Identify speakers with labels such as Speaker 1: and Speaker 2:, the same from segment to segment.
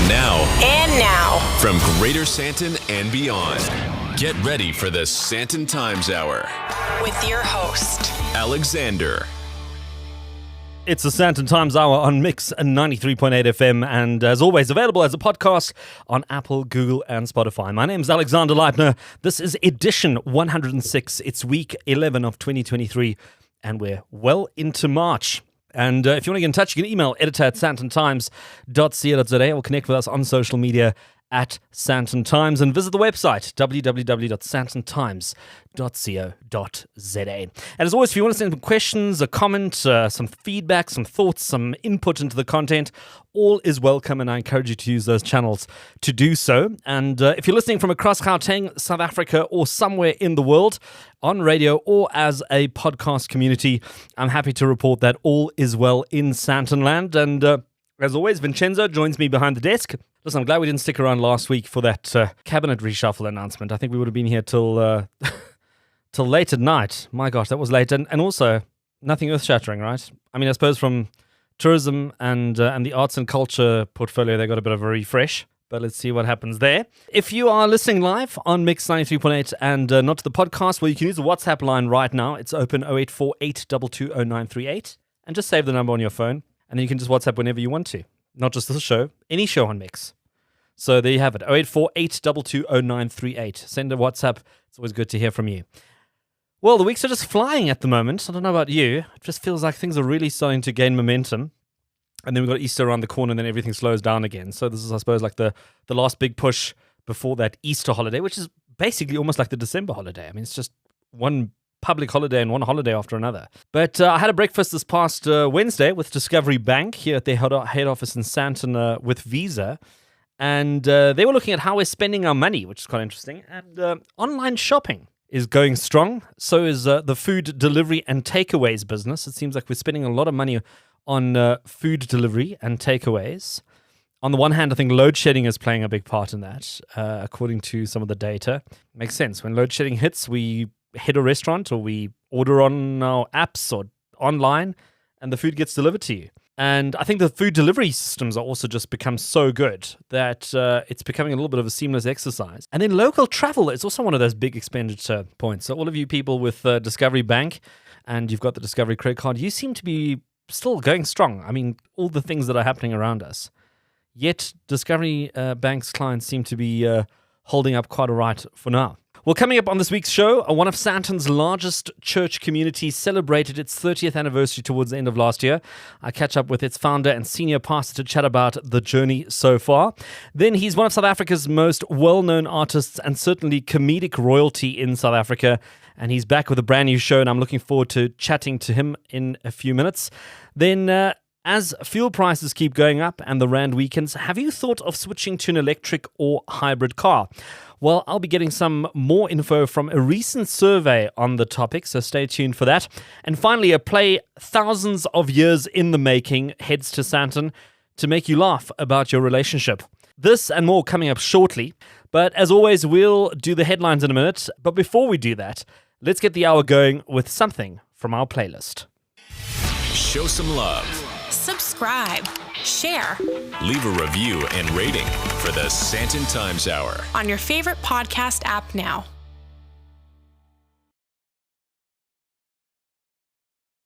Speaker 1: And now,
Speaker 2: from Greater Sandton and beyond, get ready for the SANDTON Times Hour
Speaker 1: with your host,
Speaker 2: Alexander.
Speaker 3: It's the SANDTON Times Hour on Mix 93.8 FM, and as always, available as a podcast on Apple, Google, and Spotify. My name is Alexander Leitner. This is edition 106. It's week 11 of 2023, and we're well into March. And if you want to get in touch, you can email editor@sandtontimes.co.za or connect with us on social media at SANDTON Times and visit the website www.sandtontimes.co.za. And as always, if you want to send some questions, a comment, some feedback, some thoughts, some input into the content, all is welcome, and I encourage you to use those channels to do so. And if you're listening from across Gauteng, South Africa, or somewhere in the world, on radio or as a podcast community, I'm happy to report that all is well in Sandton land. And as always, Vincenzo joins me behind the desk. Listen, I'm glad we didn't stick around last week for that cabinet reshuffle announcement. I think we would have been here till late at night. My gosh, that was late. And also, nothing earth-shattering, right? I mean, I suppose from tourism and the arts and culture portfolio, they got a bit of a refresh. But let's see what happens there. If you are listening live on Mix 93.8 and not to the podcast, well, you can use the WhatsApp line right now. It's open 0848220938. And just save the number on your phone. And then you can just WhatsApp whenever you want to. Not just this show, any show on Mix. So there you have it, 0848220938. Send a WhatsApp. It's always good to hear from you. Well, the weeks are just flying at the moment. I don't know about you. It just feels like things are really starting to gain momentum. And then we've got Easter around the corner, and then everything slows down again. So this is, I suppose, like the last big push before that Easter holiday, which is basically almost like the December holiday. I mean, it's just one public holiday and one holiday after another. But I had a breakfast this past Wednesday with Discovery Bank here at their head office in Sandton with Visa. And they were looking at how we're spending our money, which is quite interesting. And online shopping is going strong. So is the food delivery and takeaways business. It seems like we're spending a lot of money on food delivery and takeaways. On the one hand, I think load shedding is playing a big part in that, according to some of the data. Makes sense. When load shedding hits, we hit a restaurant or we order on our apps or online, and the food gets delivered to you. And I think the food delivery systems are also just become so good that it's becoming a little bit of a seamless exercise. And then local travel is also one of those big expenditure points. So all of you people with Discovery Bank and you've got the Discovery credit card, you seem to be still going strong. I mean, all the things that are happening around us. Yet Discovery Bank's clients seem to be holding up quite all right for now. Well, coming up on this week's show, one of Sandton's largest church communities celebrated its 30th anniversary towards the end of last year. I catch up with its founder and senior pastor to chat about the journey so far. Then he's one of South Africa's most well-known artists and certainly comedic royalty in South Africa. And he's back with a brand new show, and I'm looking forward to chatting to him in a few minutes. Then, as fuel prices keep going up and the rand weakens, have you thought of switching to an electric or hybrid car? Well, I'll be getting some more info from a recent survey on the topic, so stay tuned for that. And finally, a play thousands of years in the making heads to Sandton to make you laugh about your relationship. This and more coming up shortly. But as always, we'll do the headlines in a minute. But before we do that, let's get the hour going with something from our playlist.
Speaker 2: Show some love.
Speaker 1: subscribe, share,
Speaker 2: Leave a review and rating for the SANDTON Times Hour
Speaker 1: on your favorite podcast app now.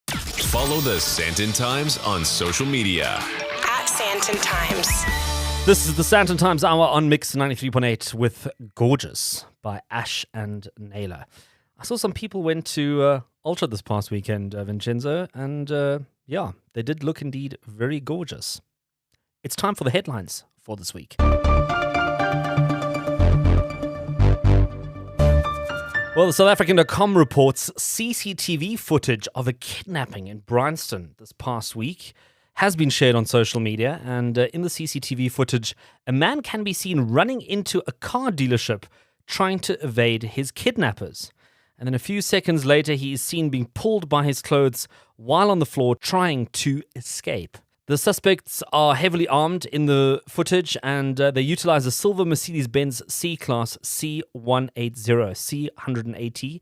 Speaker 2: Follow the SANDTON Times on social media.
Speaker 1: At SANDTON Times.
Speaker 3: This is the SANDTON Times Hour on Mix 93.8 with Gorgeous by Ash and Naylor. I saw some people went to Ultra this past weekend, Vincenzo, and yeah, they did look indeed very gorgeous. It's time for the headlines for this week. Well, the South African.com reports CCTV footage of a kidnapping in Bryanston this past week has been shared on social media, and in the CCTV footage, a man can be seen running into a car dealership trying to evade his kidnappers. And then a few seconds later, he is seen being pulled by his clothes while on the floor trying to escape. The suspects are heavily armed in the footage, and they utilize a silver Mercedes-Benz C-Class C180.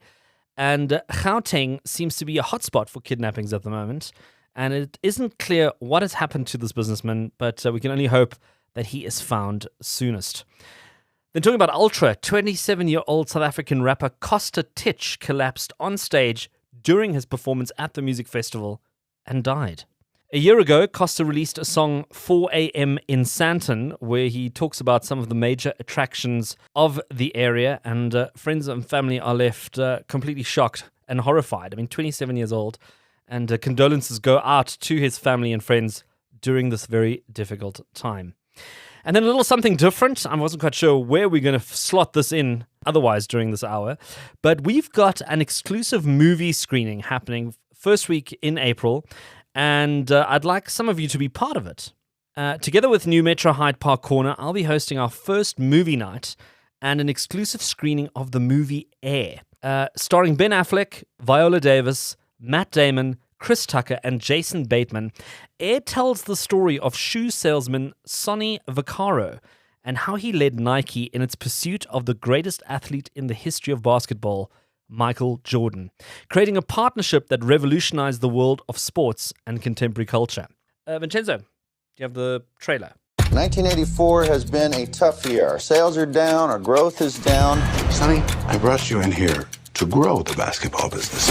Speaker 3: And Gauteng seems to be a hotspot for kidnappings at the moment. And it isn't clear what has happened to this businessman, but we can only hope that he is found soonest. Then talking about Ultra, 27-year-old South African rapper Costa Titch collapsed on stage during his performance at the music festival and died. A year ago, Costa released a song 4 a.m. in SANDTON, where he talks about some of the major attractions of the area, and friends and family are left completely shocked and horrified. I mean, 27 years old, and condolences go out to his family and friends during this very difficult time. And then a little something different. I wasn't quite sure where we're going to slot this in otherwise during this hour, but we've got an exclusive movie screening happening first week in April, and I'd like some of you to be part of it. Together with New Metro Hyde Park Corner, I'll be hosting our first movie night and an exclusive screening of the movie Air, starring Ben Affleck, Viola Davis, Matt Damon, Chris Tucker, and Jason Bateman. Air tells the story of shoe salesman Sonny Vaccaro and how he led Nike in its pursuit of the greatest athlete in the history of basketball, Michael Jordan, creating a partnership that revolutionized the world of sports and contemporary culture. Vincenzo, do you have the trailer?
Speaker 4: 1984 has been a tough year. Our sales are down, our growth is down.
Speaker 5: Sonny, I brought you in here to grow the basketball business.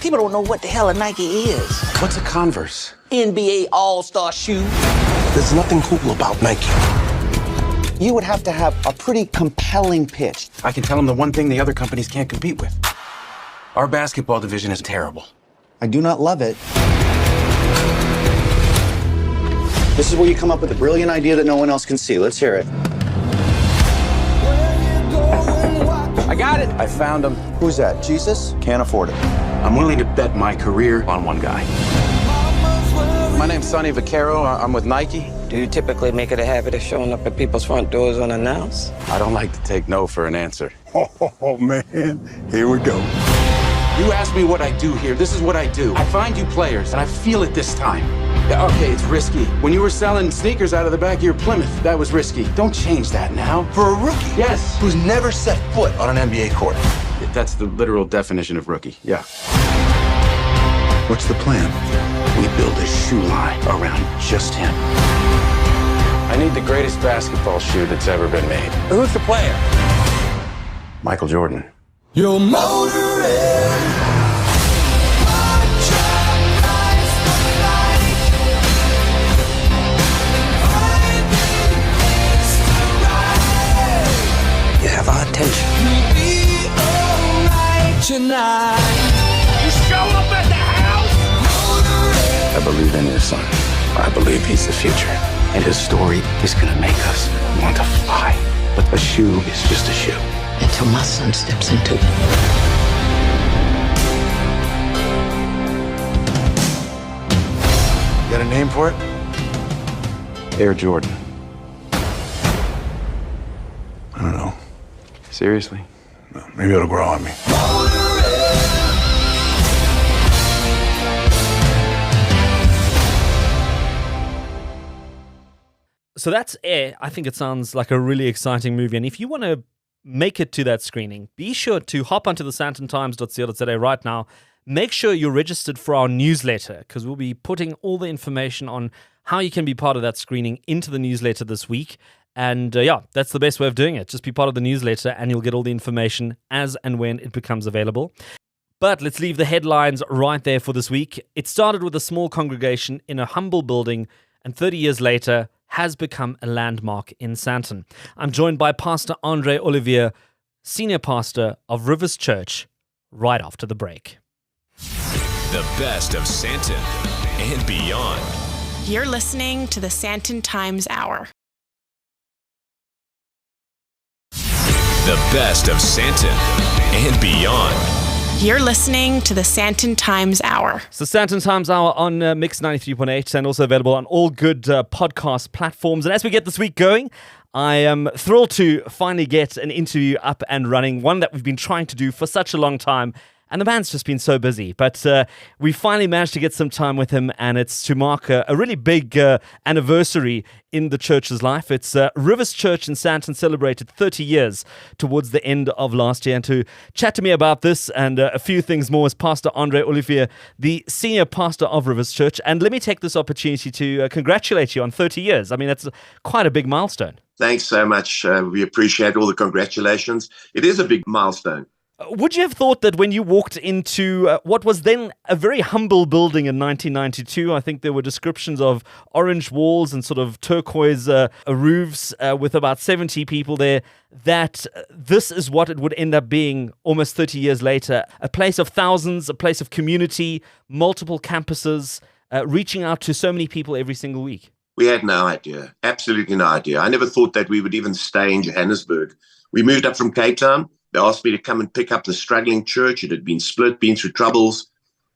Speaker 6: People don't know what the hell a Nike is.
Speaker 5: What's a Converse?
Speaker 6: NBA All-Star shoe.
Speaker 5: There's nothing cool about Nike.
Speaker 4: You would have to have a pretty compelling pitch.
Speaker 5: I can tell them the one thing the other companies can't compete with. Our basketball division is terrible.
Speaker 4: I do not love it. This is where you come up with a brilliant idea that no one else can see. Let's hear it.
Speaker 5: I got it. I found him.
Speaker 4: Who's that? Jesus? Can't afford it.
Speaker 5: I'm willing to bet my career on one guy. My name's Sonny Vaccaro. I'm with Nike.
Speaker 6: Do you typically make it a habit of showing up at people's front doors unannounced?
Speaker 5: I don't like to take no for an answer. Oh, man. Here we go. You ask me what I do here. This is what I do. I find you players, and I feel it this time. Yeah, okay, it's risky. When you were selling sneakers out of the back of your Plymouth, that was risky. Don't change that now.
Speaker 4: For a rookie?
Speaker 5: Yes.
Speaker 4: Who's never set foot on an NBA court.
Speaker 5: That's the literal definition of rookie, yeah.
Speaker 4: What's the plan?
Speaker 5: We build a shoe line around just him. I need the greatest basketball shoe that's ever been made.
Speaker 6: Who's the player?
Speaker 5: Michael Jordan.
Speaker 7: Your motor is
Speaker 6: You have our attention.
Speaker 7: tonight. You show up at the house.
Speaker 5: I believe in your son. I believe he's the future. And his story is gonna make us want to fly. But a shoe is just a shoe.
Speaker 6: Until my son steps into it.
Speaker 5: You got a name for it? Air Jordan.
Speaker 8: I don't know.
Speaker 5: Seriously?
Speaker 8: Maybe it'll grow on me.
Speaker 3: So that's Air. I think it sounds like a really exciting movie. And if you want to make it to that screening, be sure to hop onto the SANDTONTimes.co.za right now. Make sure you're registered for our newsletter, because we'll be putting all the information on how you can be part of that screening into the newsletter this week. And yeah, that's the best way of doing it. Just be part of the newsletter and you'll get all the information as and when it becomes available. But let's leave the headlines right there for this week. It started with a small congregation in a humble building, and 30 years later has become a landmark in SANDTON. I'm joined by Pastor Andre Olivier, Senior Pastor of Rivers Church, right after the break.
Speaker 2: The best of SANDTON and beyond.
Speaker 1: You're listening to the SANDTON Times Hour.
Speaker 2: The best of SANDTON and beyond.
Speaker 1: You're listening to the SANDTON Times Hour.
Speaker 3: So SANDTON Times Hour on Mix 93.8 and also available on all good podcast platforms. And as we get this week going, I am thrilled to finally get an interview up and running, one that we've been trying to do for such a long time. And the man's just been so busy, but we finally managed to get some time with him, and it's to mark a really big anniversary in the church's life. It's Rivers Church in Sandton celebrated 30 years towards the end of last year. And to chat to me about this and a few things more is Pastor Andre Olivier, the senior pastor of Rivers Church. And let me take this opportunity to congratulate you on 30 years. I mean, that's quite a big milestone.
Speaker 9: Thanks so much. We appreciate all the congratulations. It is a big milestone.
Speaker 3: Would you have thought that when you walked into what was then a very humble building in 1992, I think there were descriptions of orange walls and sort of turquoise roofs with about 70 people there, that this is what it would end up being almost 30 years later, a place of thousands, a place of community, multiple campuses, reaching out to so many people every single week?
Speaker 9: We had no idea, absolutely no idea. I never thought that we would even stay in Johannesburg. We moved up from Cape Town. They asked me to come and pick up the struggling church. It had been split, been through troubles.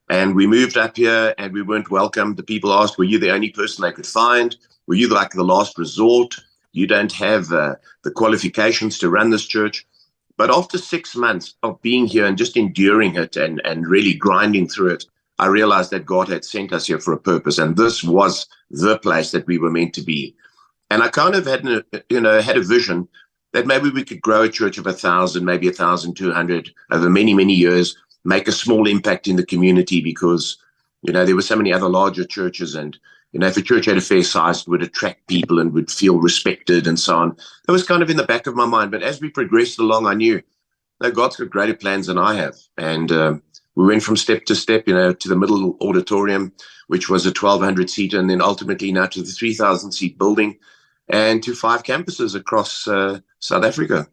Speaker 9: And we moved up here and we weren't welcome. The people asked, were you the only person they could find? Were you like the last resort? You don't have the qualifications to run this church. But after 6 months of being here and just enduring it and really grinding through it, I realized that God had sent us here for a purpose. And this was the place that we were meant to be. And I kind of had a vision that maybe we could grow a church of 1,000, maybe 1,200 over many, many years, make a small impact in the community because, there were so many other larger churches and, if a church had a fair size, it would attract people and would feel respected and so on. That was kind of in the back of my mind. But as we progressed along, I knew, no, God's got greater plans than I have. And we went from step to step, to the middle auditorium, which was a 1,200 seater, and then ultimately now to the 3,000 seat building and to 5 campuses across South Africa.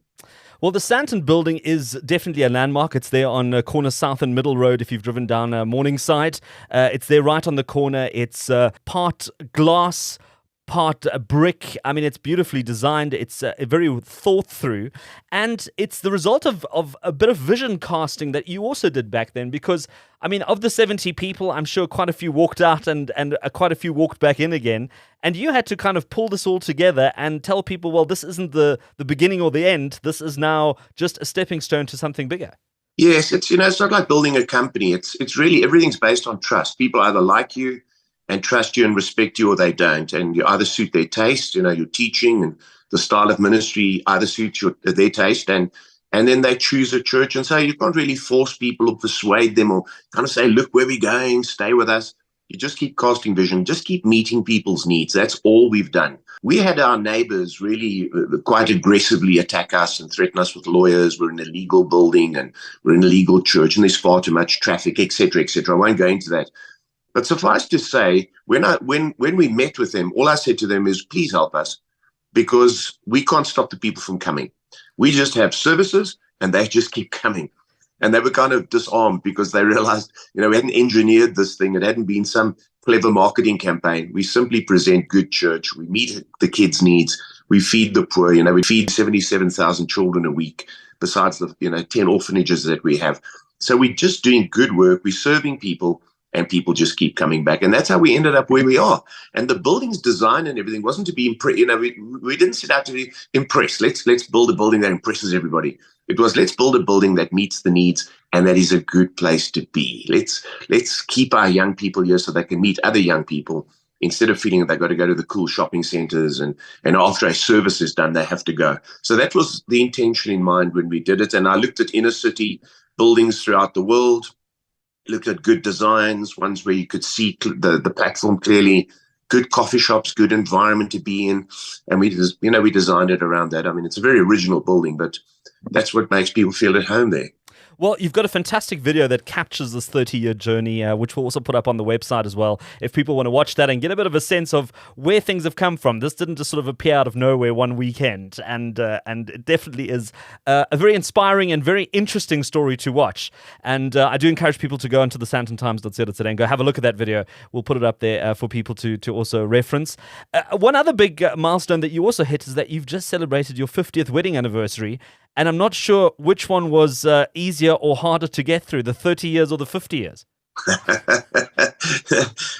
Speaker 3: Well, the Sandton building is definitely a landmark. It's there on corner South and Middle Road if you've driven down Morningside. It's there right on the corner. It's part glass, part brick. I mean, it's beautifully designed. It's very thought through. And it's the result of a bit of vision casting that you also did back then. Because, I mean, of the 70 people, I'm sure quite a few walked out and quite a few walked back in again. And you had to kind of pull this all together and tell people, well, this isn't the beginning or the end. This is now just a stepping stone to something bigger.
Speaker 9: Yes, it's not like building a company. It's really everything's based on trust. People either like you and trust you and respect you, or they don't. And you either suit their taste, your teaching and the style of ministry either suits their taste, and then they choose a church. And so you can't really force people or persuade them or kind of say, look, where we're going, stay with us. You just keep casting vision, just keep meeting people's needs. That's all we've done. We had our neighbors really quite aggressively attack us and threaten us with lawyers. We're in a legal building and we're in a legal church and there's far too much traffic, et cetera, et cetera. I won't go into that. But suffice to say, when we met with them, all I said to them is, please help us because we can't stop the people from coming. We just have services and they just keep coming. And they were kind of disarmed because they realized, we hadn't engineered this thing. It hadn't been some clever marketing campaign. We simply present good church. We meet the kids' needs. We feed the poor. We feed 77,000 children a week, besides the 10 orphanages that we have. So we're just doing good work. We're serving people. And people just keep coming back. And that's how we ended up where we are. And the building's design and everything wasn't to be impressed. We didn't set out to be impressed. Let's build a building that impresses everybody. It was, let's build a building that meets the needs and that is a good place to be. Let's keep our young people here so they can meet other young people instead of feeling that they've got to go to the cool shopping centers and after a service is done, they have to go. So that was the intention in mind when we did it. And I looked at inner city buildings throughout the world, looked at good designs, ones where you could see the platform clearly, good coffee shops, good environment to be in. And we designed it around that. I mean, it's a very original building, but that's what makes people feel at home there.
Speaker 3: Well, you've got a fantastic video that captures this 30-year journey, which we'll also put up on the website as well, if people want to watch that and get a bit of a sense of where things have come from. This didn't just sort of appear out of nowhere one weekend, and it definitely is a very inspiring and very interesting story to watch. And I do encourage people to go into the SANDTONTimes.co.za and go have a look at that video. We'll put it up there for people to also reference. One other big milestone that you also hit is that you've just celebrated your 50th wedding anniversary. And I'm not sure which one was easier or harder to get through, the 30 years or the 50 years.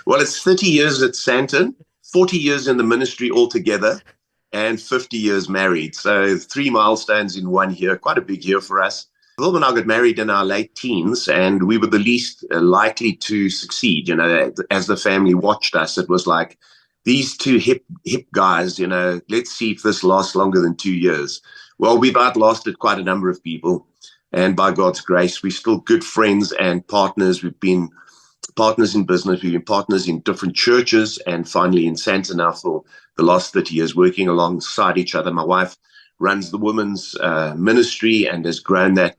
Speaker 9: Well, it's 30 years at Sandton, 40 years in the ministry altogether, and 50 years married. So 3 milestones in 1 year, quite a big year for us. Phil and I got married in our late teens, and we were the least likely to succeed. As the family watched us, it was like, these two hip guys, let's see if this lasts longer than 2 years. Well, we've outlasted quite a number of people. And by God's grace, we're still good friends and partners. We've been partners in business. We've been partners in different churches, and finally in SANTON now for the last 30 years, working alongside each other. My wife runs the women's ministry and has grown that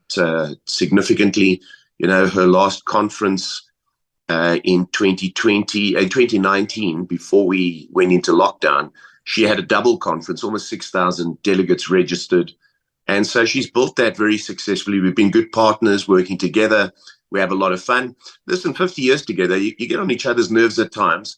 Speaker 9: significantly. Her last conference in 2019, before we went into lockdown, she had a double conference, almost 6,000 delegates registered. And so she's built that very successfully. We've been good partners working together. We have a lot of fun. Listen, 50 years together, you get on each other's nerves at times.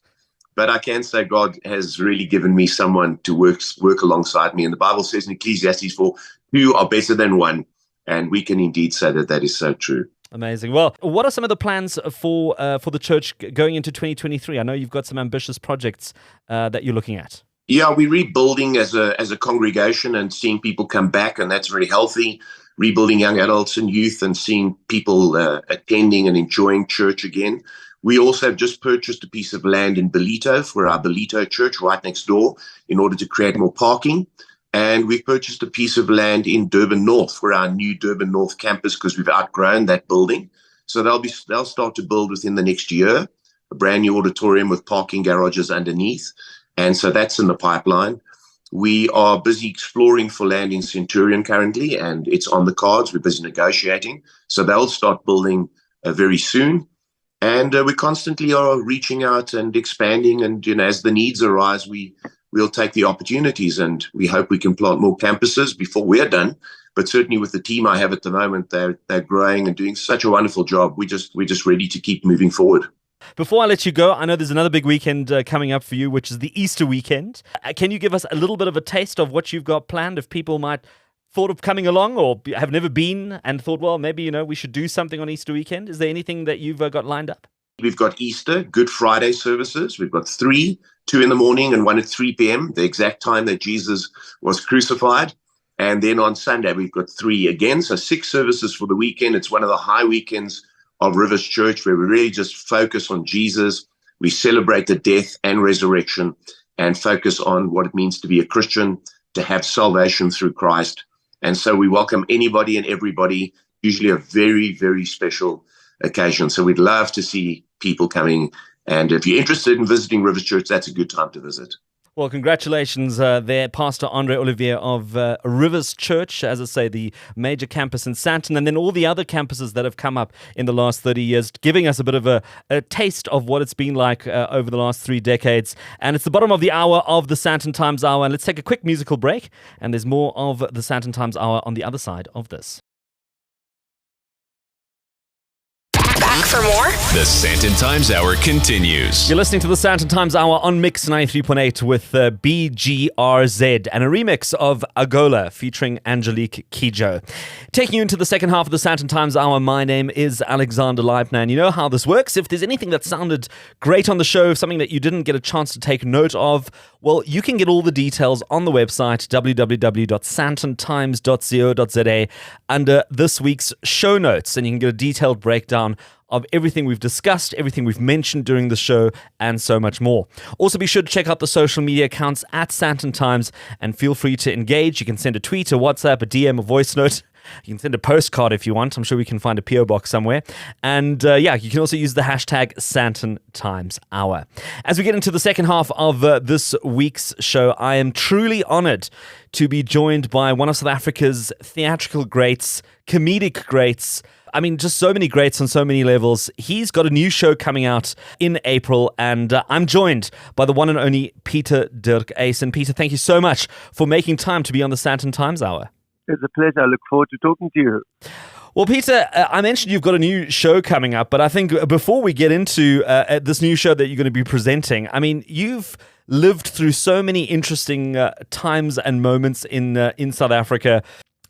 Speaker 9: But I can say God has really given me someone to work alongside me. And the Bible says in Ecclesiastes, for two are better than one. And we can indeed say that is so true.
Speaker 3: Amazing. Well, what are some of the plans for the church going into 2023? I know you've got some ambitious projects that you're looking at.
Speaker 9: Yeah, we're rebuilding as a congregation and seeing people come back, and that's very healthy. Rebuilding young adults and youth and seeing people attending and enjoying church again. We also have just purchased a piece of land in Belito for our Belito church right next door in order to create more parking. And we've purchased a piece of land in Durban North for our new Durban North campus because we've outgrown that building. So they'll start to build within the next year, a brand new auditorium with parking garages underneath. And so that's in the pipeline. We are busy exploring for land in Centurion currently, and it's on the cards. We're busy negotiating. So they'll start building very soon. And we constantly are reaching out and expanding. And, as the needs arise, we'll take the opportunities, and we hope we can plant more campuses before we're done. But certainly with the team I have at the moment, they're growing and doing such a wonderful job. We're just ready to keep moving forward.
Speaker 3: Before I let you go, I know there's another big weekend coming up for you, which is the Easter weekend. Can you give us a little bit of a taste of what you've got planned if people might thought of coming along or have never been and thought, well, maybe, we should do something on Easter weekend? Is there anything that you've got lined up?
Speaker 9: We've got Easter, Good Friday services. We've got 2 in the morning and 1 at 3 p.m., the exact time that Jesus was crucified. And then on Sunday, we've got 3 again. So 6 services for the weekend. It's one of the high weekends of Rivers Church where we really just focus on Jesus. We celebrate the death and resurrection and focus on what it means to be a Christian, to have salvation through Christ. And so we welcome anybody and everybody, usually a very, very special occasion. So we'd love to see people coming. And if you're interested in visiting Rivers Church, that's a good time to visit.
Speaker 3: Well, congratulations there, Pastor Andre Olivier of Rivers Church, as I say, the major campus in SANTON, and then all the other campuses that have come up in the last 30 years, giving us a bit of a taste of what it's been like over the last 3 decades. And it's the bottom of the hour of the SANTON Times Hour. And let's take a quick musical break, and there's more of the SANTON Times Hour on the other side of this.
Speaker 1: Back for more?
Speaker 2: The SANTON Times Hour continues.
Speaker 3: You're listening to the SANTON Times Hour on Mix 93.8 with BGRZ and a remix of Agola featuring Angelique Kidjo. Taking you into the second half of the SANTON Times Hour, my name is Alexander Leibner, and you know how this works. If there's anything that sounded great on the show, something that you didn't get a chance to take note of, well, you can get all the details on the website, www.santontimes.co.za, under this week's show notes, and you can get a detailed breakdown of everything we've discussed, everything we've mentioned during the show, and so much more. Also, be sure to check out the social media accounts at SANTON Times, and feel free to engage. You can send a tweet, a WhatsApp, a DM, a voice note. You can send a postcard if you want. I'm sure we can find a PO box somewhere. And you can also use the hashtag SANTON Times Hour. As we get into the second half of this week's show, I am truly honored to be joined by one of South Africa's theatrical greats, comedic greats. I mean, just so many greats on so many levels. He's got a new show coming out in April, and I'm joined by the one and only Pieter-Dirk Uys. And Peter, thank you so much for making time to be on the SANTON Times Hour.
Speaker 10: It's a pleasure. I look forward to talking to you.
Speaker 3: Well, Peter, I mentioned you've got a new show coming up, but I think before we get into this new show that you're going to be presenting, I mean, you've lived through so many interesting times and moments in South Africa.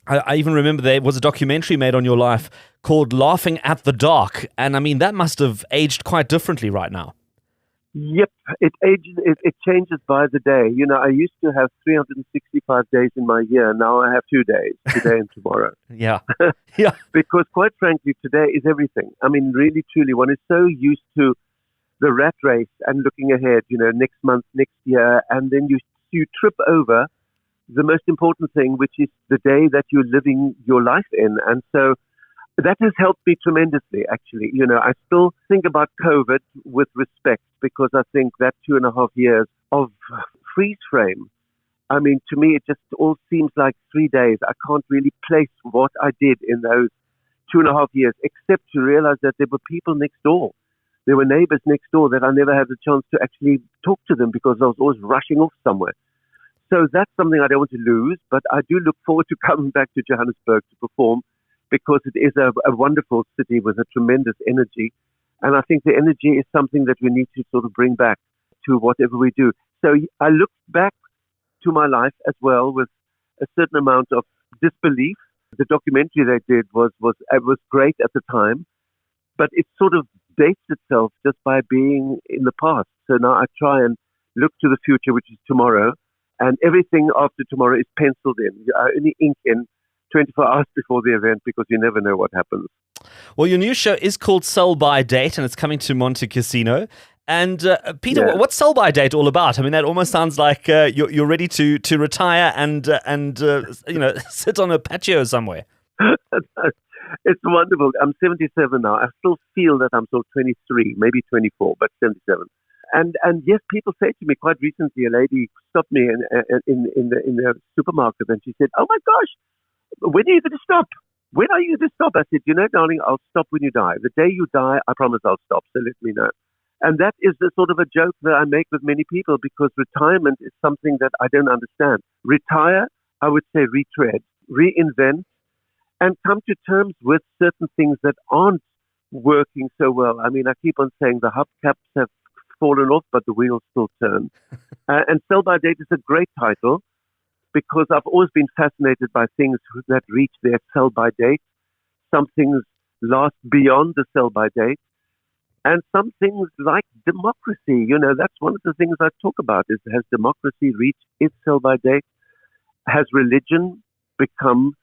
Speaker 3: I even remember there was a documentary made on your life called Laughing at the Dark. And I mean, that must have aged quite differently right now.
Speaker 10: Yep, it ages. It changes by the day. You know, I used to have 365 days in my year. Now I have 2 days, today and tomorrow.
Speaker 3: Yeah. Yeah.
Speaker 10: Because quite frankly, today is everything. I mean, really, truly, one is so used to the rat race and looking ahead, you know, next month, next year, and then you trip over the most important thing, which is the day that you're living your life in. And so that has helped me tremendously, actually. You know, I still think about COVID with respect because I think that 2.5 years of freeze frame, I mean, to me, it just all seems like 3 days. I can't really place what I did in those 2.5 years, except to realize that there were people next door. There were neighbors next door that I never had the chance to actually talk to them because I was always rushing off somewhere. So that's something I don't want to lose, but I do look forward to coming back to Johannesburg to perform because it is a wonderful city with a tremendous energy. And I think the energy is something that we need to sort of bring back to whatever we do. So I look back to my life as well with a certain amount of disbelief. The documentary they did was great at the time, but it sort of dates itself just by being in the past. So now I try and look to the future, which is tomorrow, and everything after tomorrow is penciled in. I only ink in 24 hours before the event because you never know what happens.
Speaker 3: Well, your new show is called Sell By Date, and it's coming to Monte Casino. And Peter, what's Sell By Date all about? I mean, that almost sounds like you're ready to retire and sit on a patio somewhere.
Speaker 10: It's wonderful. I'm 77 now. I still feel that I'm sort of 23, maybe 24, but 77. And yes, people say to me quite recently, a lady stopped me in the supermarket and she said, "Oh my gosh, when are you going to stop? When are you going to stop?" I said, "You know, darling, I'll stop when you die. The day you die, I promise I'll stop. So let me know." And that is the sort of a joke that I make with many people because retirement is something that I don't understand. Retire, I would say retread, reinvent, and come to terms with certain things that aren't working so well. I mean, I keep on saying the hubcaps have fallen off, but the wheels still turn. And Sell By Date is a great title because I've always been fascinated by things that reach their sell by date. Some things last beyond the sell by date. And some things like democracy, you know, that's one of the things I talk about is, has democracy reached its sell by date? Has religion become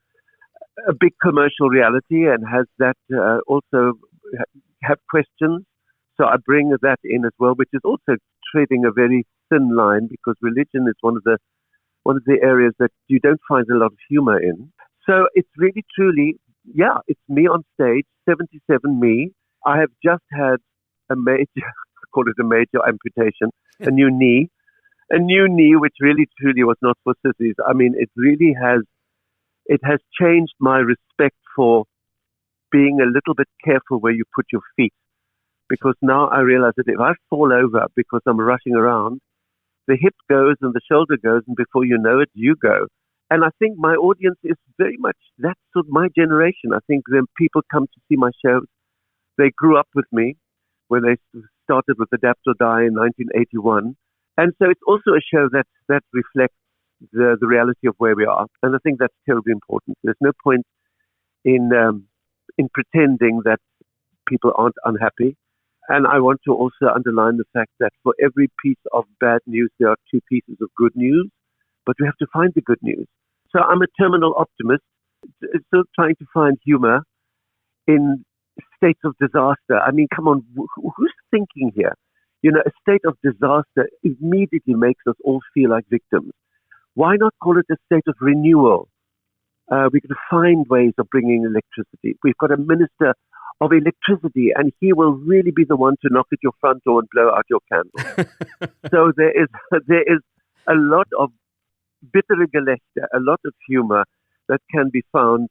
Speaker 10: a big commercial reality, and has that also have questions? So I bring that in as well, which is also treading a very thin line because religion is one of the areas that you don't find a lot of humor in. So it's really truly, it's me on stage, 77 me. I have just had a major, I call it a major amputation, a new knee, which really truly was not for sissies. I mean, it has changed my respect for being a little bit careful where you put your feet. Because now I realize that if I fall over because I'm rushing around, the hip goes and the shoulder goes, and before you know it, you go. And I think my audience is very much, that's sort of my generation. I think when people come to see my shows, they grew up with me when they started with Adapt or Die in 1981. And so it's also a show that reflects the reality of where we are. And I think that's terribly important. There's no point in pretending that people aren't unhappy. And I want to also underline the fact that for every piece of bad news, there are 2 pieces of good news, but we have to find the good news. So I'm a terminal optimist, still trying to find humor in states of disaster. I mean, come on, who's thinking here? You know, a state of disaster immediately makes us all feel like victims. Why not call it a state of renewal? We're going to find ways of bringing electricity. We've got a minister of electricity, and he will really be the one to knock at your front door and blow out your candle. So there is a lot of bittere gelächter, a lot of humor that can be found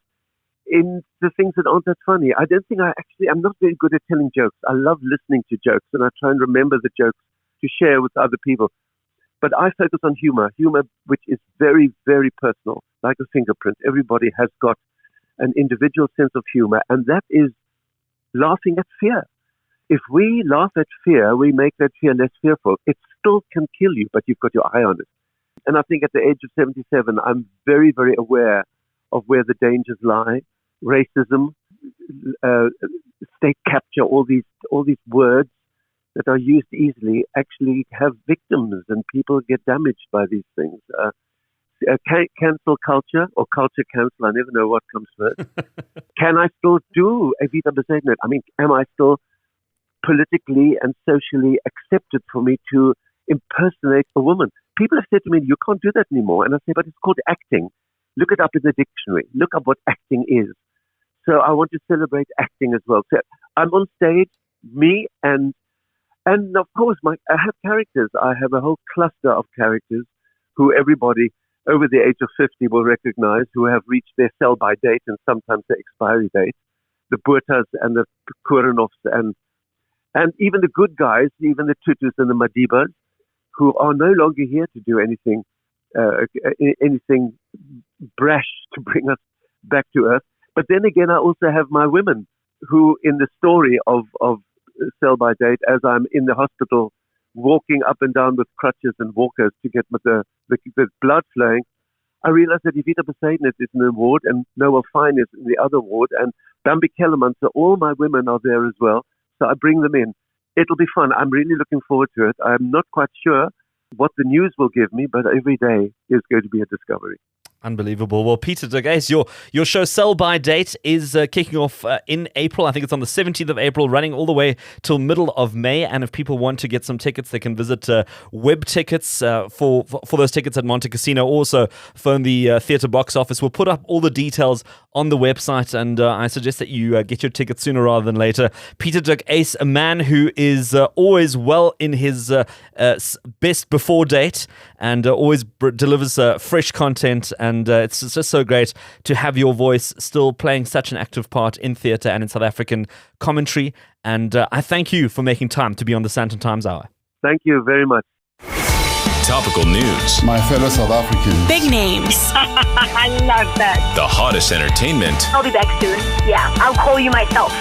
Speaker 10: in the things that aren't that funny. I don't think I'm not very good at telling jokes. I love listening to jokes, and I try and remember the jokes to share with other people. But I focus on humor which is very, very personal, like a fingerprint. Everybody has got an individual sense of humor, and that is laughing at fear. If we laugh at fear, we make that fear less fearful. It still can kill you, but you've got your eye on it. And I think at the age of 77, I'm very, very aware of where the dangers lie. Racism, state capture, all these words that are used easily actually have victims and people get damaged by these things. Cancel culture or culture cancel, I never know what comes first. Can I still do a Vita Besaidnet? I mean, am I still politically and socially accepted for me to impersonate a woman? People have said to me, you can't do that anymore. And I say, but it's called acting. Look it up in the dictionary. Look up what acting is. So I want to celebrate acting as well. So I'm on stage, me and of course, I have characters. I have a whole cluster of characters who everybody over the age of 50 will recognize, who have reached their sell-by date and sometimes their expiry date. The Boertas and the Korenovs and even the good guys, even the Tutus and the Madibas, who are no longer here to do anything brash to bring us back to earth. But then again, I also have my women who, in the story of sell-by date, as I'm in the hospital walking up and down with crutches and walkers to get the blood flowing, I realized that Evita Besaidnet is an award and Noah Fine is in the other ward and Bambi Kellerman, so all my women are there as well. So I bring them in. It'll be fun. I'm really looking forward to it. I'm not quite sure what the news will give me, but every day is going to be a discovery.
Speaker 3: Unbelievable. Well, Pieter-Dirk Uys, your show Sell By Date is kicking off in April. I think it's on the 17th of April, running all the way till middle of May. And if people want to get some tickets, they can visit Web Tickets for those tickets at Monte Casino. Also, phone the theatre box office. We'll put up all the details on the website, and I suggest that you get your tickets sooner rather than later. Pieter-Dirk Uys, a man who is always well in his best before date and always delivers fresh content. And it's just so great to have your voice still playing such an active part in theatre and in South African commentary. And I thank you for making time to be on the SANDTON Times Hour.
Speaker 10: Thank you very much.
Speaker 2: Topical news.
Speaker 8: My fellow South Africans.
Speaker 1: Big names.
Speaker 11: I love that.
Speaker 2: The hottest entertainment.
Speaker 11: I'll be back soon. Yeah, I'll call you myself.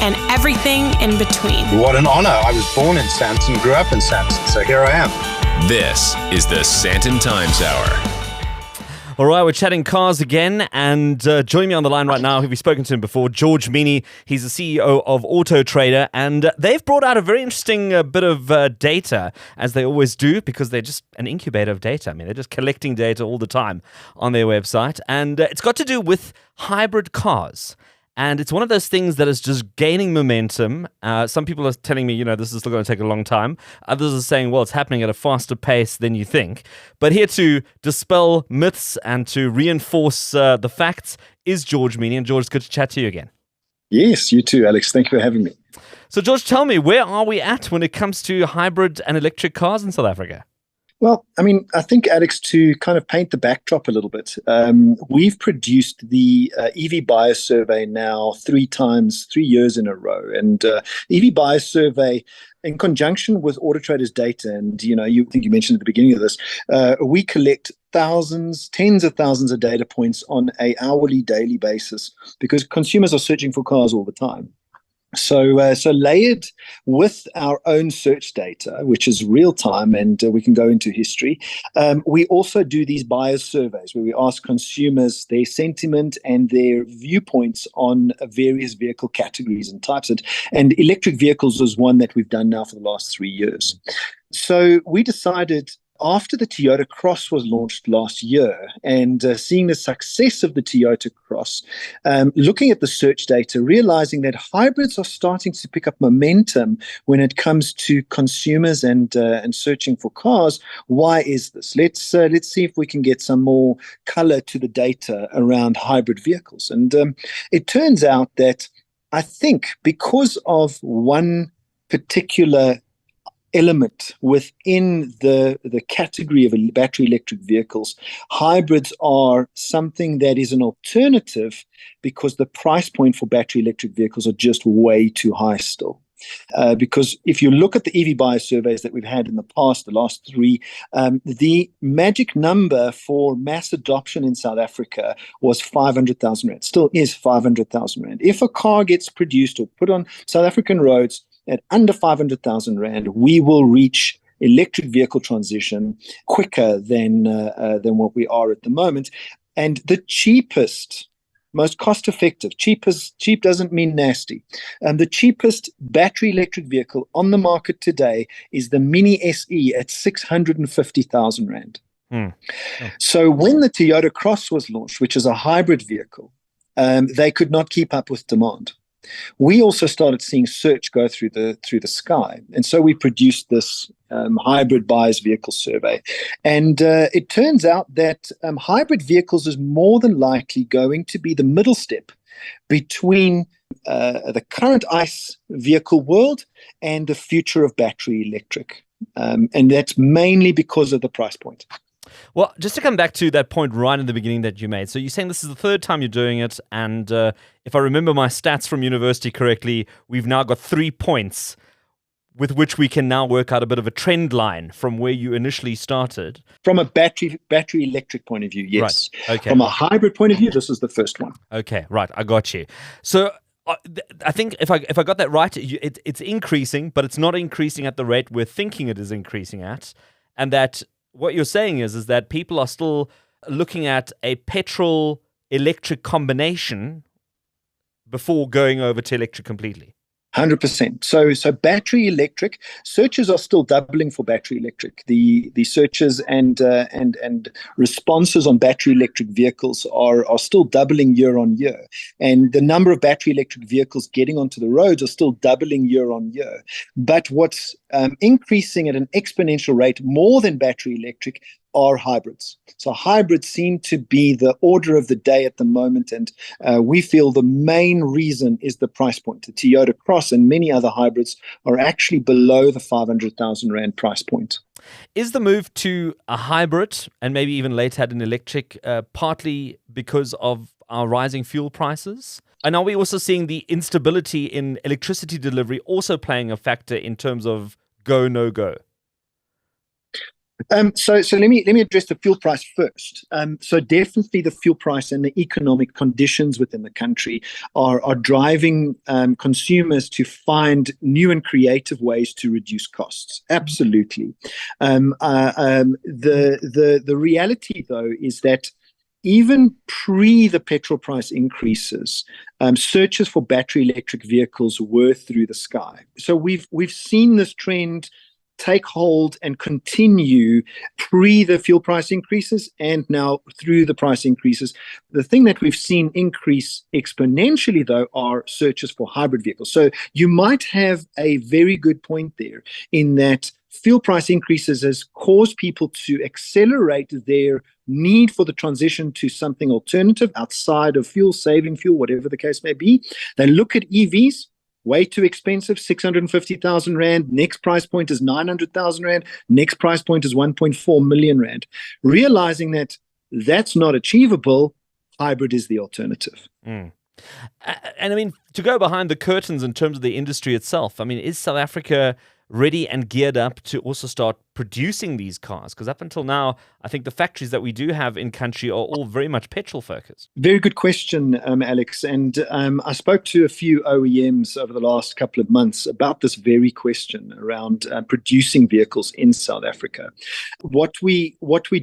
Speaker 1: And everything in between.
Speaker 12: What an honor. I was born in Sandton, grew up in Sandton, so here I am.
Speaker 2: This is the SANDTON Times Hour.
Speaker 3: All right, we're chatting cars again, and joining me on the line right now, who we've spoken to him before, George Mienie. He's the CEO of AutoTrader, and they've brought out a very interesting bit of data, as they always do, because they're just an incubator of data. I mean, they're just collecting data all the time on their website, and it's got to do with hybrid cars. And it's one of those things that is just gaining momentum. Some people are telling me, this is still going to take a long time. Others are saying, well, it's happening at a faster pace than you think. But here to dispel myths and to reinforce the facts is George Mienie. And George, it's good to chat to you again.
Speaker 13: Yes, you too, Alex. Thank you for having me.
Speaker 3: So, George, tell me, where are we at when it comes to hybrid and electric cars in South Africa?
Speaker 13: Well, I think, Alex, to kind of paint the backdrop a little bit, we've produced the EV Buyer Survey now 3 years in a row. And EV Buyer Survey, in conjunction with AutoTrader's data, and, you think you mentioned at the beginning of this, we collect thousands, tens of thousands of data points on a hourly, daily basis because consumers are searching for cars all the time. So layered with our own search data, which is real time, and we can go into history. We also do these buyers surveys where we ask consumers their sentiment and their viewpoints on various vehicle categories and types. And electric vehicles is one that we've done now for the last 3 years. So we decided, after the Toyota Cross was launched last year and seeing the success of the Toyota Cross, looking at the search data, realizing that hybrids are starting to pick up momentum when it comes to consumers and searching for cars. Why is this? Let's see if we can get some more color to the data around hybrid vehicles. And it turns out that I think because of one particular element within the category of battery electric vehicles, hybrids are something that is an alternative because the price point for battery electric vehicles are just way too high still. Because if you look at the EV buyer surveys that we've had in the past, the last 3, the magic number for mass adoption in South Africa was 500,000 Rand. Still is 500,000 Rand. If a car gets produced or put on South African roads at under 500,000 Rand, we will reach electric vehicle transition quicker than what we are at the moment. And the cheapest most cost-effective. Cheap doesn't mean nasty. The cheapest battery electric vehicle on the market today is the Mienie SE at 650,000 Rand. So when the Toyota Cross was launched, which is a hybrid vehicle, they could not keep up with demand. We also started seeing search go through the sky, and so we produced this hybrid buyers vehicle survey. And it turns out that hybrid vehicles is more than likely going to be the middle step between the current ICE vehicle world and the future of battery electric, and that's mainly because of the price point.
Speaker 3: Well, just to come back to that point right in the beginning that you made. So you're saying this is the third time you're doing it. And if I remember my stats from university correctly, we've now got 3 points with which we can now work out a bit of a trend line from where you initially started.
Speaker 13: From a battery electric point of view, yes.
Speaker 3: Right. Okay.
Speaker 13: From a hybrid point of view, this is the first one.
Speaker 3: Okay, right. I got you. So I think if I got that right, it's increasing, but it's not increasing at the rate we're thinking it is increasing at. And that what you're saying is that people are still looking at a petrol-electric combination before going over to electric completely.
Speaker 13: 100%. So battery electric searches are still doubling for battery electric. The searches and responses on battery electric vehicles are still doubling year on year, and the number of battery electric vehicles getting onto the roads are still doubling year on year. But what's increasing at an exponential rate more than battery electric are hybrids. So hybrids seem to be the order of the day at the moment, and we feel the main reason is the price point. The Toyota Cross and many other hybrids are actually below the 500,000 Rand price point.
Speaker 3: Is the move to a hybrid and maybe even later at an electric partly because of our rising fuel prices? And are we also seeing the instability in electricity delivery also playing a factor in terms of go, no go?
Speaker 13: So let me address the fuel price first. So definitely the fuel price and the economic conditions within the country are driving consumers to find new and creative ways to reduce costs. Absolutely. The reality though is that even pre the petrol price increases, searches for battery electric vehicles were through the sky. So we've seen this trend take hold and continue pre the fuel price increases and now through the price increases. The thing that we've seen increase exponentially, though, are searches for hybrid vehicles. So you might have a very good point there in that fuel price increases has caused people to accelerate their need for the transition to something alternative outside of fuel, saving fuel, whatever the case may be. They look at EVs. Way too expensive, 650,000 Rand. Next price point is 900,000 Rand. Next price point is 1.4 million Rand. Realizing that that's not achievable, hybrid is the alternative.
Speaker 3: And I mean, to go behind the curtains in terms of the industry itself, I mean, is South Africa ready and geared up to also start producing these cars? Because up until now, I think the factories that we do have in country are all very much petrol focused.
Speaker 13: Very good question, Alex. And I spoke to a few OEMs over the last couple of months about this very question around producing vehicles in South Africa. What we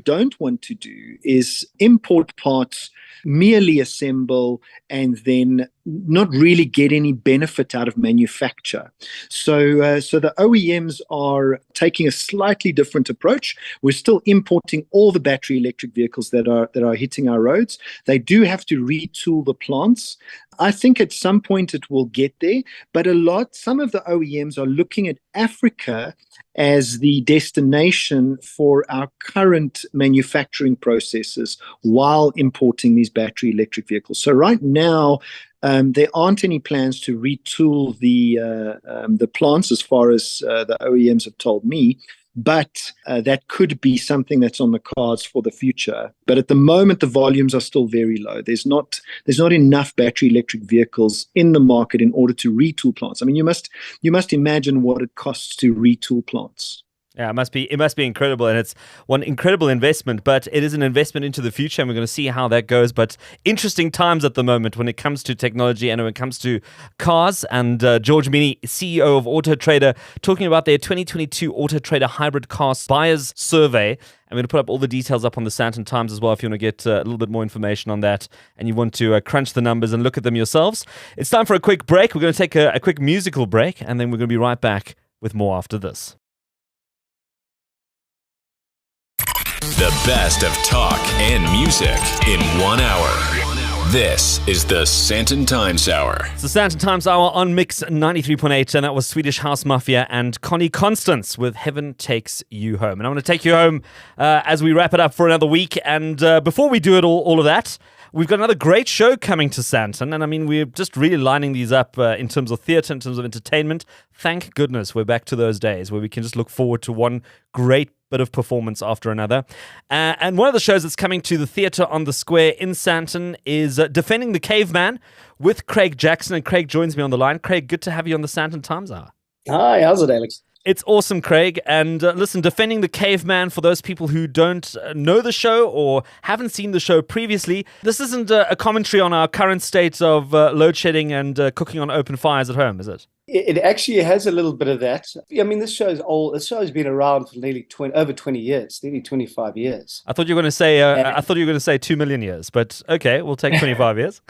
Speaker 13: don't want to do is import parts, merely assemble, and then not really get any benefit out of manufacture. So the OEMs are taking a slightly different approach. We're still importing all the battery electric vehicles that are hitting our roads. They do have to retool the plants. I think at some point it will get there, but some of the OEMs are looking at Africa as the destination for our current manufacturing processes while importing these battery electric vehicles. So right now, there aren't any plans to retool the plants as far as the OEMs have told me, but that could be something that's on the cards for the future. But at the moment, the volumes are still very low. There's not enough battery electric vehicles in the market in order to retool plants. I mean, you must imagine what it costs to retool plants.
Speaker 3: Yeah, it must be incredible, and it's one incredible investment, but it is an investment into the future, and we're going to see how that goes. But interesting times at the moment when it comes to technology and when it comes to cars. And George Mienie, CEO of AutoTrader, talking about their 2022 AutoTrader hybrid car buyers survey. I'm going to put up all the details up on the SANTON Times as well if you want to get a little bit more information on that and you want to crunch the numbers and look at them yourselves. It's time for a quick break. We're going to take a quick musical break, and then we're going to be right back with more after this.
Speaker 2: The best of talk and music in 1 hour. This is the SANTON Times Hour.
Speaker 3: It's the SANTON Times Hour on Mix 93.8, and that was Swedish House Mafia and Connie Constance with Heaven Takes You Home. And I want to take you home as we wrap it up for another week. And before we do it all of that, we've got another great show coming to SANTON, and I mean, we're just really lining these up in terms of theatre, in terms of entertainment. Thank goodness we're back to those days where we can just look forward to one great bit of performance after another. And one of the shows that's coming to the Theatre on the Square in Sandton is Defending the Caveman with Craig Jackson. And Craig joins me on the line. Craig, good to have you on the SANTON Times Hour.
Speaker 14: Hi, how's it, Alex?
Speaker 3: It's awesome, Craig. And listen, Defending the Caveman, for those people who don't know the show or haven't seen the show previously, this isn't a commentary on our current state of load shedding and cooking on open fires at home, is it?
Speaker 14: It actually has a little bit of that. I mean, this show is old. This show has been around for nearly over 20 years, nearly 25 years.
Speaker 3: I thought you were going to say 2 million years, but okay, we'll take 25 years.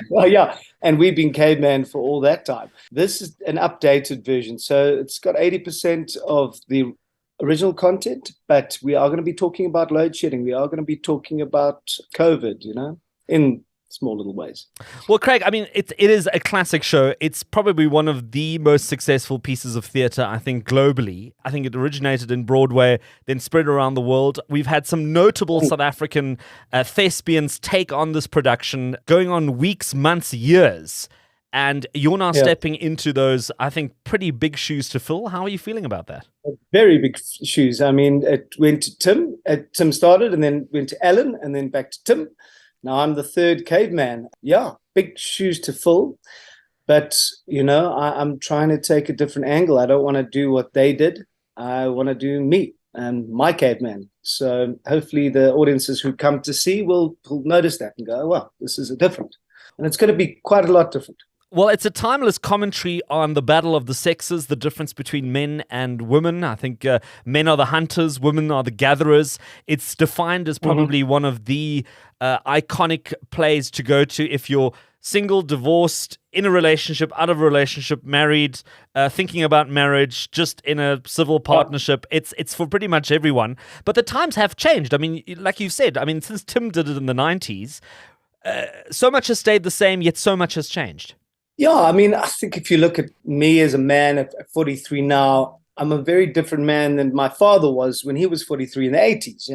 Speaker 14: Well, yeah, and we've been caveman for all that time. This is an updated version, so it's got 80% of the original content, but we are going to be talking about load shedding. We are going to be talking about COVID, in small little ways.
Speaker 3: Well, Craig, I mean, it is a classic show. It's probably one of the most successful pieces of theatre, I think, globally. I think it originated in Broadway, then spread around the world. We've had some notable South African thespians take on this production, going on weeks, months, years. And you're now stepping into those, I think, pretty big shoes to fill. How are you feeling about that?
Speaker 14: Very big shoes. I mean, it went to Tim. Tim started and then went to Alan and then back to Tim. Now I'm the third caveman. Yeah, big shoes to fill. But, I'm trying to take a different angle. I don't want to do what they did. I want to do me and my caveman. So hopefully the audiences who come to see will notice that and go, well, this is different. And it's going to be quite a lot different.
Speaker 3: Well, it's a timeless commentary on the battle of the sexes, the difference between men and women. I think men are the hunters, women are the gatherers. It's defined as probably one of the iconic plays to go to if you're single, divorced, in a relationship, out of a relationship, married, thinking about marriage, just in a civil partnership. It's for pretty much everyone. But the times have changed. I mean, like you said, since Tim did it in the 90s, so much has stayed the same, yet so much has changed.
Speaker 14: Yeah, I think if you look at me as a man at 43 now, I'm a very different man than my father was when he was 43 in the 80s,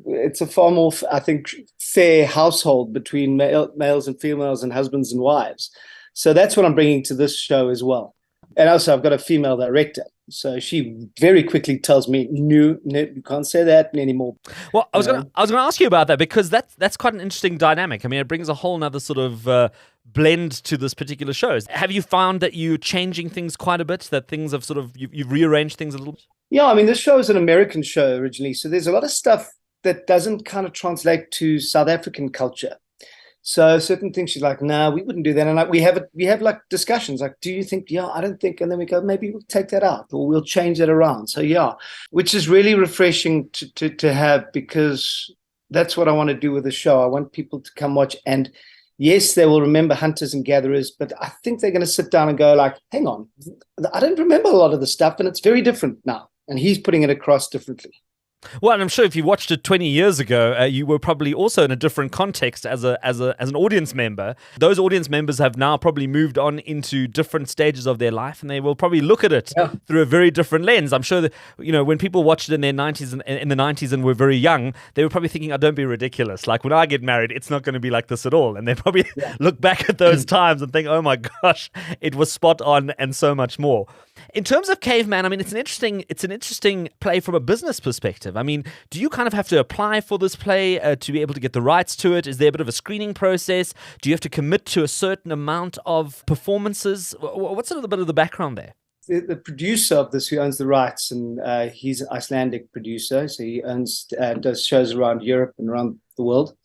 Speaker 14: It's a far more, I think, fair household between males and females and husbands and wives. So that's what I'm bringing to this show as well. And also I've got a female director. So she very quickly tells me, no, you can't say that anymore.
Speaker 3: Well, I was going to ask you about that because that's quite an interesting dynamic. I mean, it brings a whole nother sort of blend to this particular show. Have you found that you're changing things quite a bit, that things have sort of, you've rearranged things a little bit?
Speaker 14: Yeah, this show is an American show originally. So there's a lot of stuff that doesn't kind of translate to South African culture. So certain things she's like, no, we wouldn't do that. And we have like discussions like, do you think? Yeah, I don't think. And then we go, maybe we'll take that out or we'll change that around. So yeah, which is really refreshing to have because that's what I want to do with the show. I want people to come watch and yes, they will remember hunters and gatherers, but I think they're going to sit down and go like, hang on, I don't remember a lot of the stuff and it's very different now. And he's putting it across differently.
Speaker 3: Well, and I'm sure if you watched it 20 years ago, you were probably also in a different context as an audience member. Those audience members have now probably moved on into different stages of their life, and they will probably look at it through a very different lens. I'm sure that when people watched it in their 90s and in the 90s and were very young, they were probably thinking, "Oh, don't be ridiculous! Like when I get married, it's not going to be like this at all." And they probably look back at those times and think, "Oh my gosh, it was spot on and so much more." In terms of Caveman, it's an interesting play from a business perspective. Do you kind of have to apply for this play to be able to get the rights to it? Is there a bit of a screening process? Do you have to commit to a certain amount of performances? What's a little bit of the background there?
Speaker 14: the producer of this who owns the rights, and he's an Icelandic producer, so he does shows around Europe and around the world.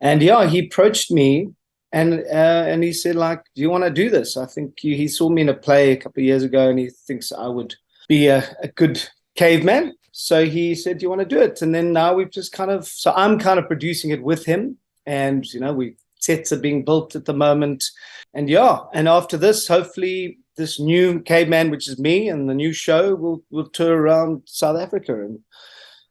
Speaker 14: And yeah, he approached me and he said, like, do you want to do this? I think he saw me in a play a couple of years ago, and he thinks I would be a good caveman. So he said, do you want to do it? And then now we've just so I'm kind of producing it with him, and sets are being built at the moment. And yeah, and after this, hopefully this new caveman, which is me, and the new show will tour around South Africa and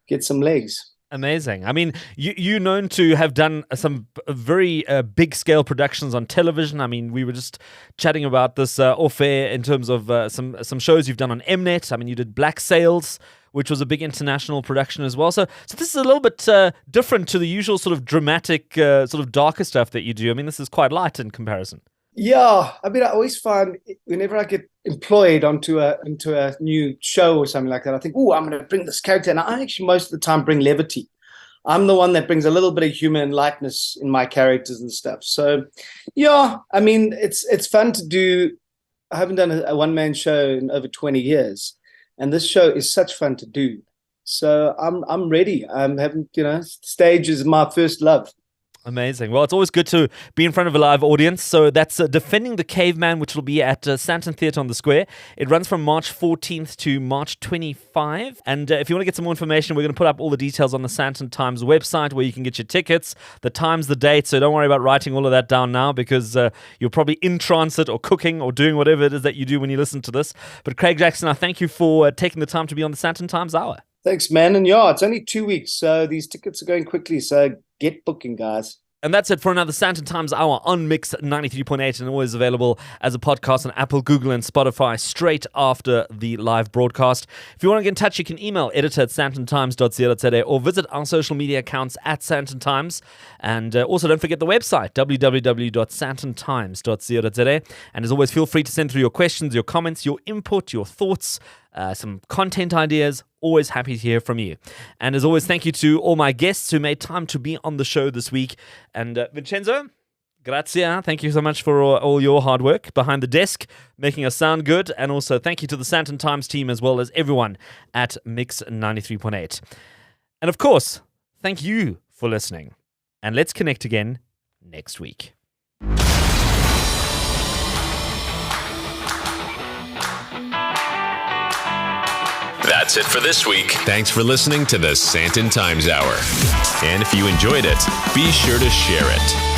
Speaker 14: get some legs.
Speaker 3: Amazing. I mean, you're known to have done some very big scale productions on television. I mean, we were just chatting about this off air in terms of some shows you've done on Mnet. I mean, you did Black Sails, which was a big international production as well. So this is a little bit different to the usual sort of dramatic, sort of darker stuff that you do. I mean, this is quite light in comparison.
Speaker 14: Yeah, I mean, I always find whenever I get employed into a new show or something like that, I think, oh, I'm going to bring this character. And I actually most of the time bring levity. I'm the one that brings a little bit of humor and lightness in my characters and stuff. So, yeah, I mean, it's fun to do. I haven't done a one-man show in over 20 years. And this show is such fun to do. So I'm ready. I'm having, stage is my first love.
Speaker 3: Amazing. Well, it's always good to be in front of a live audience. So that's Defending the Caveman, which will be at SANDTON Theatre on the Square. It runs from March 14th to March 25. And if you want to get some more information, we're going to put up all the details on the SANDTON Times website where you can get your tickets, the times, the dates. So don't worry about writing all of that down now, because you're probably in transit or cooking or doing whatever it is that you do when you listen to this. But Craig Jackson, I thank you for taking the time to be on the SANDTON Times Hour.
Speaker 14: Thanks, man. And yeah, it's only 2 weeks, so these tickets are going quickly. So get booking, guys.
Speaker 3: And that's it for another SANDTON Times Hour on Mix 93.8, and always available as a podcast on Apple, Google, and Spotify straight after the live broadcast. If you want to get in touch, you can email editor@sandtontimes.co.za or visit our social media accounts at SANDTON Times. And also don't forget the website, www.sandtontimes.co.za. And as always, feel free to send through your questions, your comments, your input, your thoughts, some content ideas. Always happy to hear from you. And as always, thank you to all my guests who made time to be on the show this week. And Vincenzo, grazie. Thank you so much for all your hard work behind the desk, making us sound good. And also thank you to the SANDTON Times team, as well as everyone at Mix 93.8. And of course, thank you for listening. And let's connect again next week.
Speaker 2: That's it for this week. Thanks for listening to the SANDTON Times Hour. And if you enjoyed it, be sure to share it.